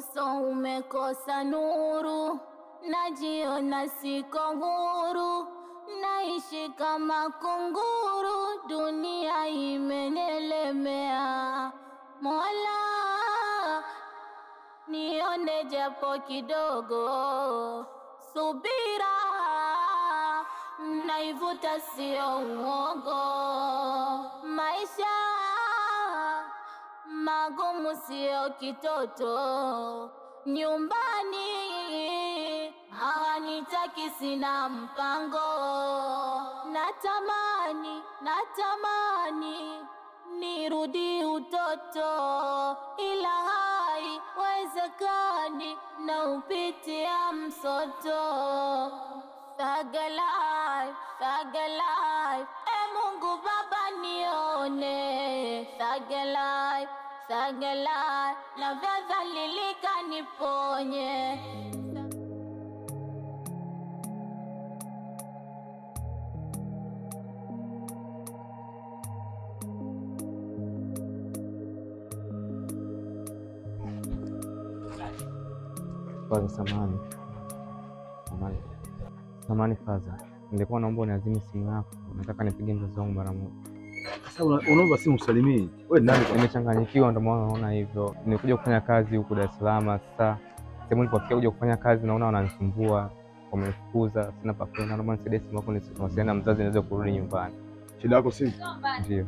uso umekosa nuru, najiona siko huru, naishi kama kunguru, dunia imenielemea. Mola, nione japo kidogo subira, naivuta sio uongo. Maisha magumu sio kitoto, nyumbani hawanitaki, sina mpango. Natamani nirudi utoto, ila haiwezekani, na upitia msoto. Thug life, Mungu Baba nione. Thug life, na vyadhalilika niponye. Kwa samani faza, nilikuwa naomba uniazime simu yako, nataka nipige mzazi wangu mara moja. Sasa unaomba simu usalimie. Wewe nani? Nimechanganyikiwa ndio maana naona hivyo. Nimekuja kufanya kazi huko Dar es Salaam, sasa sehemu nilipofikia kuja kufanya kazi naona wananisumbua, wamenifukuza, sina pa kwenda. Naomba nisaidie simu yako niwasiliane na mzazi niweze kurudi nyumbani. Shida yako simu? Ndio.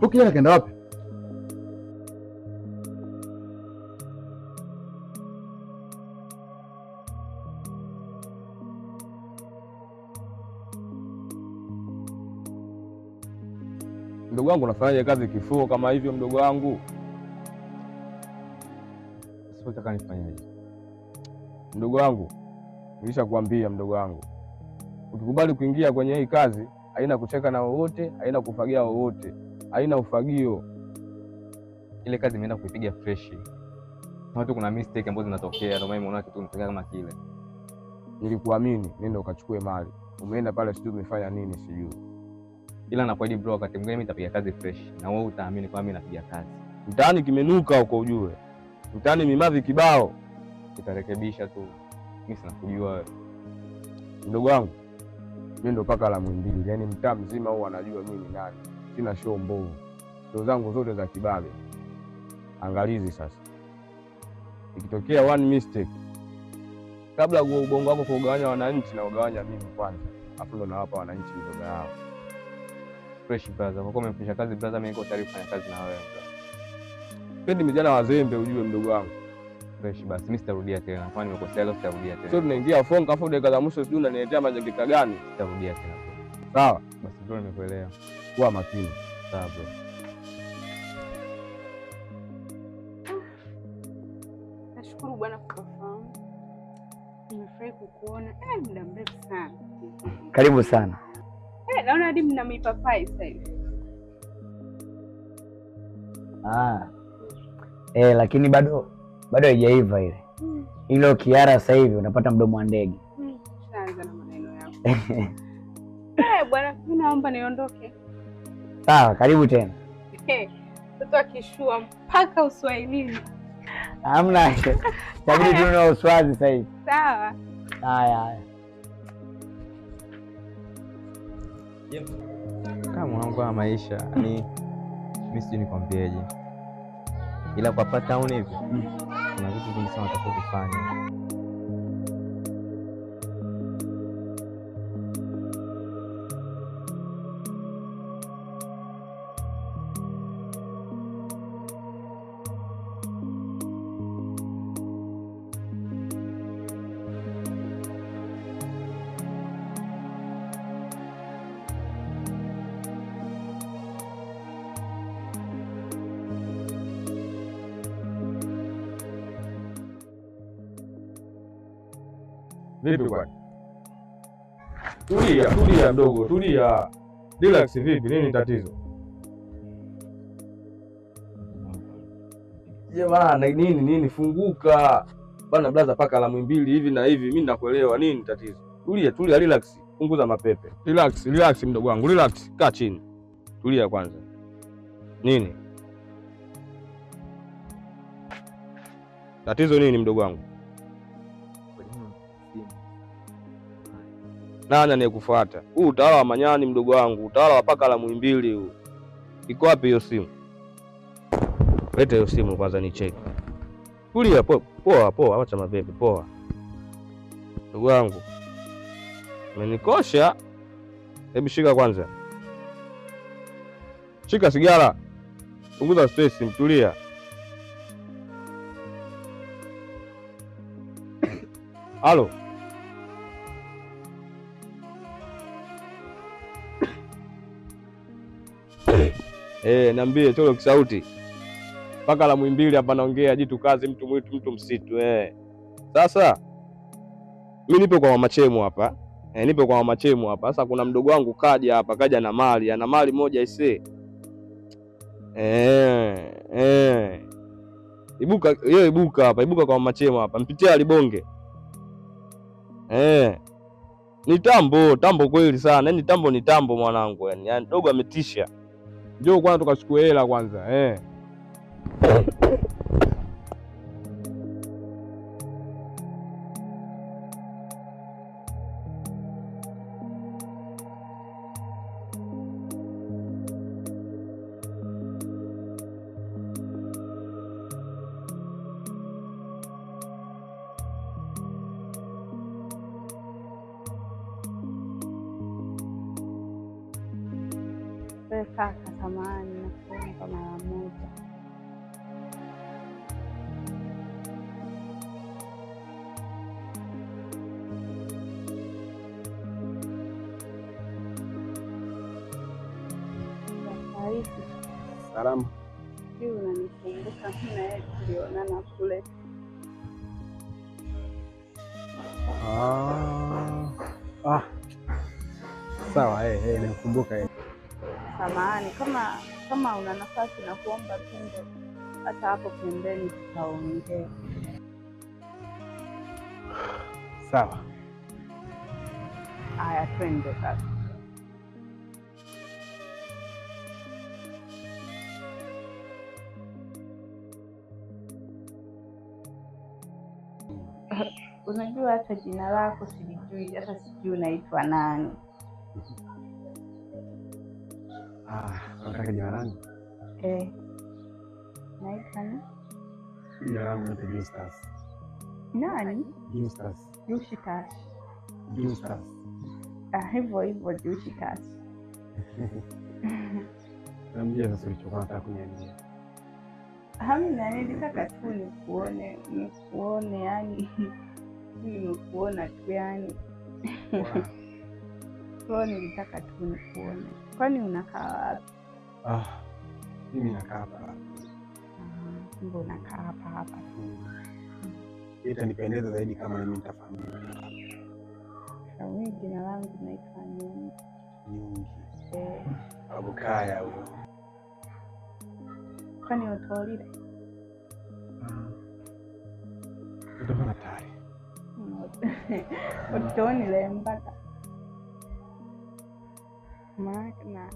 Ukienda kaenda wapi? Mdogo wangu unafanyaje kazi kifua kama hivyo mdogo wangu? Sio nataka nifanyaje? Mdogo wangu, nilishakwambia mdogo wangu, ukikubali kuingia kwenye hii kazi, haina kucheka na wowote, haina kufagia wowote, haina ufagio. Ile kazi imeenda kuipiga fresh. Watu kuna mistake ambazo zinatokea, ndio maana unaona kitu kinatokea kama kile. Nilikuamini, nenda ukachukue mali. Umeenda pale sijui umefanya nini sijui. Ila nakwambia bro, wakati mwingine mimi nitapiga kazi fresh na wewe utaamini kwa mimi napiga kazi. Mtaani kimenuka huko ujue. Mtaani mimavi kibao. Itarekebisha tu. Mimi sina kujua wewe. Mdogo wangu, mimi ndo paka la Mwimbili, yaani mtaa mzima huu anajua mimi ni nani. Sina show mbovu. Show zangu zote za kibabe. Angalizi sasa. Ikitokea one mistake, kabla ubongo wako kugawanya wananchi na ugawanya mimi kwanza. Afu ndo nawapa wananchi mzoga yao. Fresh brother, kwa kuwa umefanya kazi brother, mimi niko tayari kufanya kazi na wewe brother. Pendi vijana wazembe ujue mdogo wangu. Fresh basi, mimi sitarudia tena. Kwani nimekosea leo, sitarudia tena. Sio tunaingia fonga afu dakika za mwisho sijui unaniletea majangita gani? Sitarudia tena bro. Sawa? Basi bro, nimekuelewa. Kuwa makini. Sawa bro. Nashukuru bwana kwa kufahamu. Nimefurahi kukuona. Muda mrefu sana. Karibu sana. Naona hadi mna mipapai sasa hivi. Lakini bado haijaiva ile. Ile kiara sasa hivi unapata mdomo wa ndege. Shaanza na maneno yako. Bwana, mimi naomba niondoke. Sawa, karibu tena. Mtoto akishua mpaka Uswahilini. Hamna. Tabidi tuone Uswazi sasa hivi. Sawa. Haya. Kama mwanangu wa maisha, ni mimi sijui nikwambieje. Ila kwa hapa town hivi kuna vitu vingi sana nataka kufanya. Vipi kwani? Tulia mdogo, tulia. Relax vipi? Nini tatizo? Jamani, nini funguka. Bana blaza paka la Mwimbili hivi na hivi, mimi nakuelewa. Nini tatizo? Tulia, relax. Punguza mapepe. Relax mdogo wangu, relax. Kaa chini. Tulia kwanza. Nini? Tatizo nini mdogo wangu? Nani anayekufuata? Huu utawala wa manyani mdogo wangu, utawala wa paka la Mwimbili huu. Iko wapi hiyo simu? Leta hiyo simu kwanza nicheki. Tulia, poa, acha mapepe, poa. Ndugu wangu. Umenikosha. Hebu shika kwanza. Shika sigara. Punguza stress, mtulia. Halo. Niambie cholo kisauti. Paka la Mwimbili hapa naongea, jitu kazi, mtu mwitu, mtu msitu. Sasa mimi nipo kwa mama Chemu hapa. Nipo kwa mama Chemu hapa. Sasa kuna mdogo wangu kaja hapa, kaja na mali, ana mali moja ise. Ibuka hapa, ibuka kwa mama Chemu hapa. Mpitia alibonge. Ni tambo kweli sana. Yaani tambo ni tambo mwanangu, yani dogo ametisha. Njoo kwanza tukachukue hela kwanza. Kaka samahani, nakuomba mara moja. Salama. Sijui unanikumbuka, mimi na yeye tulionana kule. Sawa, nimekumbuka. Samahani, kama una nafasi na kuomba twende hata hapo pembeni tutaongea. Sawa. Haya, twende sasa. Unajua hata jina lako silijui, hata sijui unaitwa nani. Nataka jina langu? Naitwa nani? Jina langu ni Justus. Nani? Justus. Justus. Hivyo Justus. Niambie sasa ulichokuwa unataka kuniambia. Hamna, nilitaka tu nikuone yani nimekuona tu yani. Kwa nilitaka tu nikuone. Kwani unakaa wapi? Mimi nakaa hapa. Mbona unakaa hapa? Itanipendeza zaidi kama mimi nitafahamika. Mimi jina langu naitwa Nyungi. Abukaya huyo. Kwani utolile? Utaona tayari. Utonile mpaka. Maana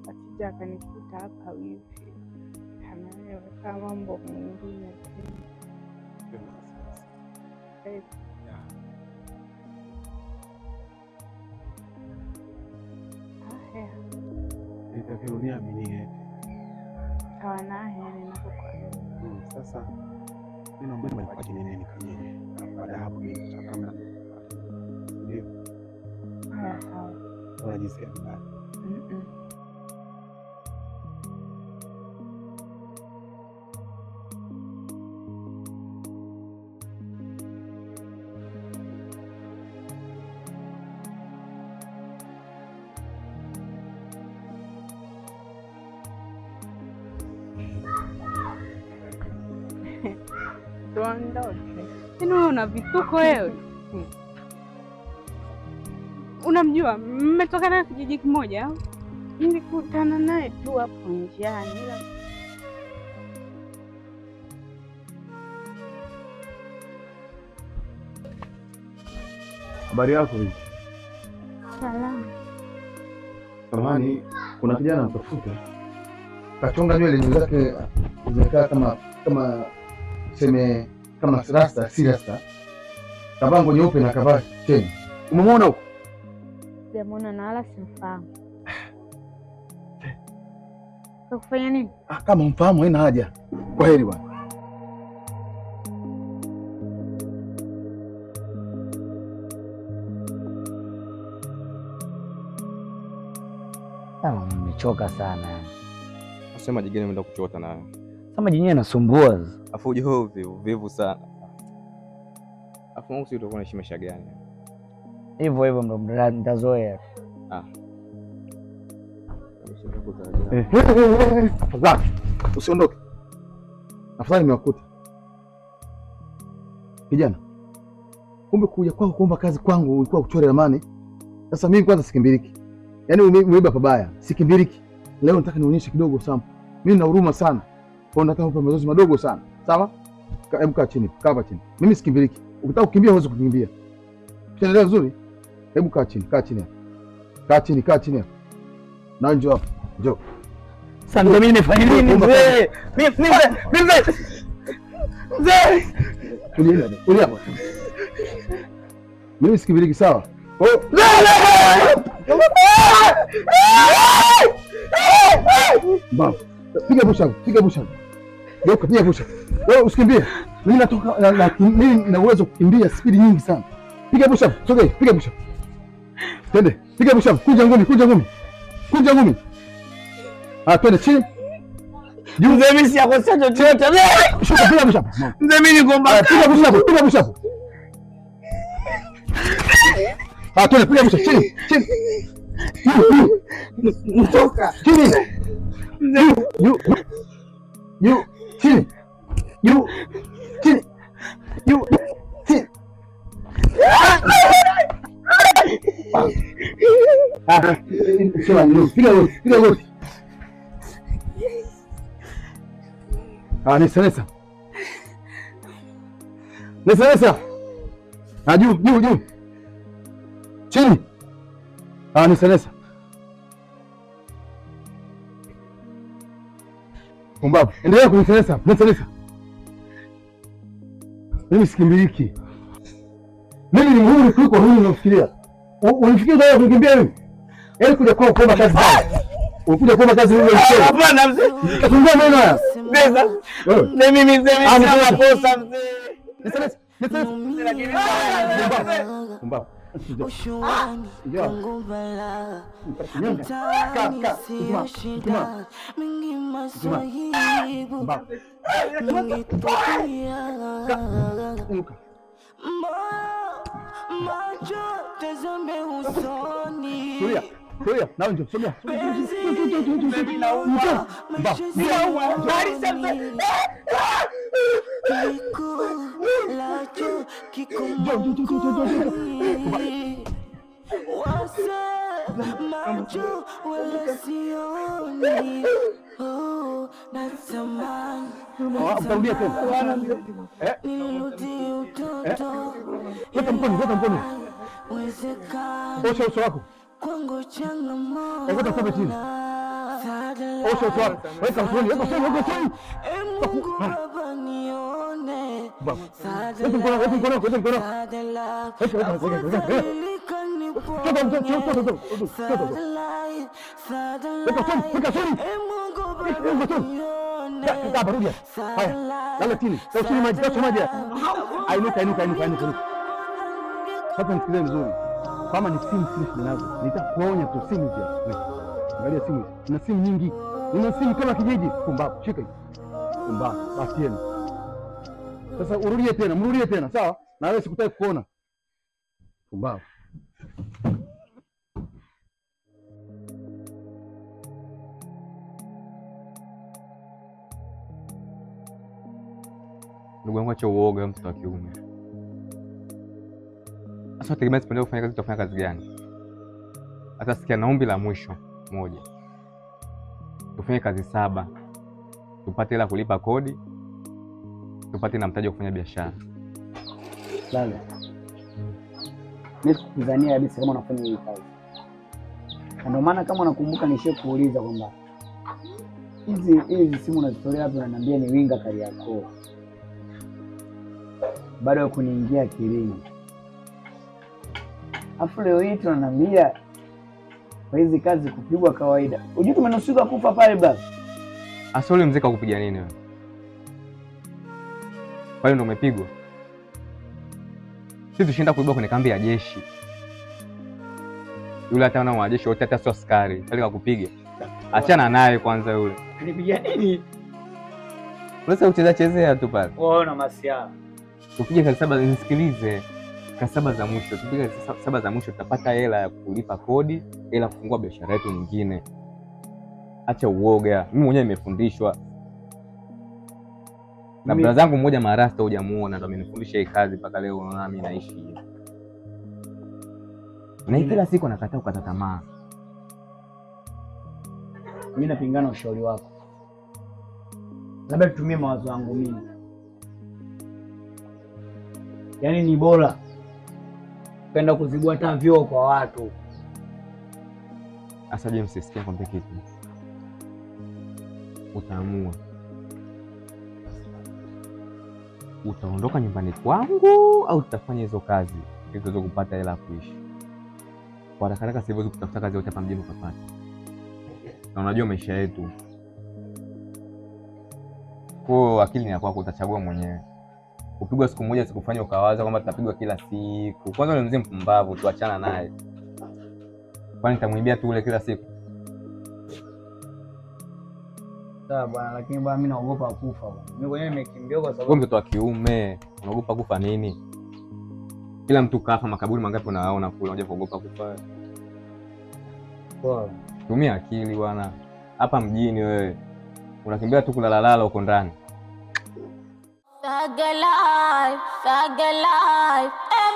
asija akanikuta hapa hivi. Kama mambo mengine tena. Nitakurudia mimi. Sawa naye ninapokuwa. Sasa neno mbona nilipata nini kamili? Baada hapo nitakamna. Ndio. Haya sawa. Unajisikia mbaya? Tuondoke. Una vituko wewe. Unamjua? Mmetoka naye kijiji kimoja au? Nilikutana naye tu hapo njiani. Habari yako hivi? Salama. Samahani, kuna kijana anatafuta. Kachonga nywele zake zimekaa kama seme kama rasta, si rasta. Kabango nyeupe na kavaa cheni. Umemwona huko? Sijamwona na wala simfahamu. Kufanya nini? Kama mfahamu haina haja. Kwa heri bwana. Nimechoka sana. Nasema jingine umeenda kuchota nayo. Sasa jinyewe nasumbua. Afu uje vivu sana. Afu Mungu, utakuwa unaishi maisha gani? Hivyo ndo nitazoea. Afadhali usiondoke. Afadhali nimewakuta. Kijana, kumbe kuja kwako kuomba kazi kwangu ulikuwa kuchora ramani. Sasa mimi kwanza sikimbiliki. Yaani umeiba pabaya, sikimbiliki. Leo nataka nionyeshe kidogo sana. Mimi nina huruma sana. Kwa nataka kupa mazoezi madogo sana. Sawa? Hebu kaa chini, kaa hapa chini. Mimi sikimbiliki. Ukitaka kukimbia huwezi kukimbia. Unaelewa vizuri? Hebu kaa chini, kaa chini. Kaa chini, kaa chini. Na njoo, njoo. Sasa mimi nimefanya nini mzee? Mzee. Tulia. Mimi sikimbiliki, sawa? Baba, piga busha. Geuka, piga busha. Wewe usikimbie. Mimi natoka mimi nina uwezo kukimbia spidi nyingi sana. Piga busha, sogea, piga busha. Twende, piga busha, kunja ngumi. Twende chini. Mzee mimi sijakosea chochote. Shuka, piga busha. Mzee mimi nikomba. Piga busha. Twende, piga busha, chini. Mtoka. Chini. You. Chini. Piga goti. Nesa. Juu. Chini. Nesa. Pumbavu. Endelea kuniselesa. Mimi sikimbiliki. Mimi ni mhuri kuliko huyu unafikiria. Unafikiria unaweza kukimbia mimi? Yaani kuja kwa kuomba kazi gani? Unakuja kuomba kazi wewe mwenyewe. Hapana mzee. Kafungua meno haya. Mzee mimi sina makosa mzee. Pumbavu. Ushuani wangu bala mtaani siyo shida mingi maswahibu mingi tupia macho tazame usoni Tulia, nao njoo, sogea. Lacho kikumuni wase macho wala sioni natamani nirudi utoto Weka mkono. Osha uso wako. kwangu changamoto Weka sabe chini. Osha uso wako. Weka mkono. Mungu baba nione Weka mkono. Lala chini. Maji. Ainuka. Sasa nisikilize vizuri. Kama ni simu ninazo, nitakuonya tu simu hizi. Angalia simu hizi. Nina simu nyingi. Nina simu kama kijiji. Pumbavu, shika hii. Pumbavu, basi yenu. Sasa mrudie tena, sawa? Na wewe sikutaki kuona. Pumbavu. Ndugu yangu, acha uoga mtoto wa kiume. Sasa tegemea sipende kufanya kazi, utafanya kazi gani? Hata sikia na ombi la mwisho moja. Tufanye kazi 7. Tupate hela kulipa kodi. Tupate na mtaji wa kufanya biashara. Lala. Mimi sikudhania kabisa kama unafanya hii kazi. Ndio maana kama unakumbuka nishie kuuliza kwamba hizi simu unazitolea hapo unaniambia ni winga Kariakoo. Bado kuniingia akilini. Afu leo hii tunaniambia kwa hizi kazi kupigwa kawaida. Unajua tumenusuka kufa pale baba. Asa ule mzee kakupiga nini wewe? Pale ndo umepigwa. Sisi tushinda kuibwa kwenye kambi ya jeshi. Yule hata na wanajeshi wote hata sio askari. Pale kakupiga. Achana naye kwanza yule. Kanipiga nini? Unaweza chezea tu pale. Wewe una masiara. Tupige kazi 7 nisikilize. Kazi 7 za mwisho. Tupige kazi 7 za mwisho tutapata hela ya kulipa kodi, hela kufungua biashara yetu nyingine. Acha uoga. Mimi mwenyewe nimefundishwa. Na brada zangu mmoja Marasta hujamuona ndo amenifundisha hii kazi mpaka leo unaona mimi naishi hivi. Na kila siku nakataa kukata tamaa. Mimi napingana ushauri wako. Labda tutumie mawazo yangu mimi. Yaani ni bora kwenda kuzibua hata vyoo kwa watu. Asa James, sikia kwambia kitu. Utaamua. Utaondoka nyumbani kwangu au tutafanya hizo kazi ili tuweze kupata hela kuishi. Kwa haraka siwezi kutafuta kazi yote hapa mjini ukapata. Na unajua maisha yetu. Kwa akili ni yako, utachagua mwenyewe. Kupigwa siku moja sikufanya ukawaza kwamba tutapigwa kila siku. Kwanza yule mzee mpumbavu tuachana naye. Kwani nitamwibia tu ule kila siku? Sawa bwana, lakini bwana mimi naogopa kufa bwana. Mimi mwenyewe nimekimbia kwa sababu wewe mtoto wa kiume, unaogopa kufa nini? Kila mtu kafa, makaburi mangapi unaona kule, unaje kuogopa kufa? Poa. Tumia akili bwana. Hapa mjini wewe unakimbia tu kulalala huko ndani. Thug life,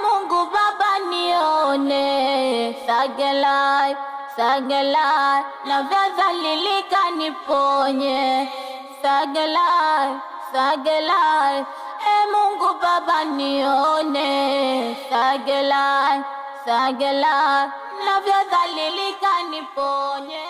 Mungu Baba nione. Thug life, na vyadhalilika niponye. Thug life, Mungu Baba nione. Thug life, na vyadhalilika niponye.